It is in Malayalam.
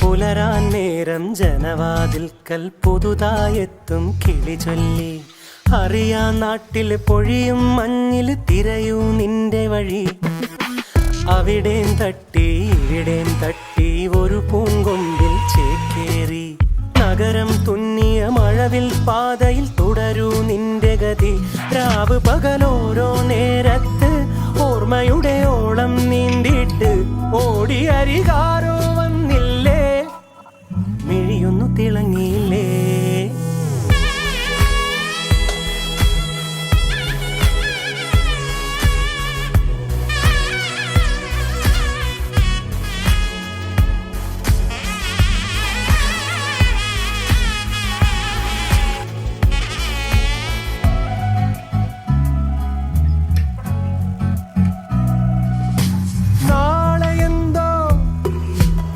പുലരാൻ നേരം ജനവാതിൽക്കൽ പുതുതായെത്തും കിളി ചൊല്ലി. അറിയാ നാട്ടിൽ പൊഴിയും മഞ്ഞിൽ തിരയൂ നിന്റെ വഴി. അവിടേം തട്ടി ഇവിടേം തട്ടി ഒരു പൂങ്കൊമ്പിൽ ചേക്കേറി. നഗരം തുന്നിയ മഴവിൽ പാതയിൽ തുടരൂ നിന്റെ ഗതി. രാവ് പകലോരോ നേരത്ത് ഓർമ്മയുടെ ഓളം നീന്തിയിട്ട് ഓടി അരികാരോ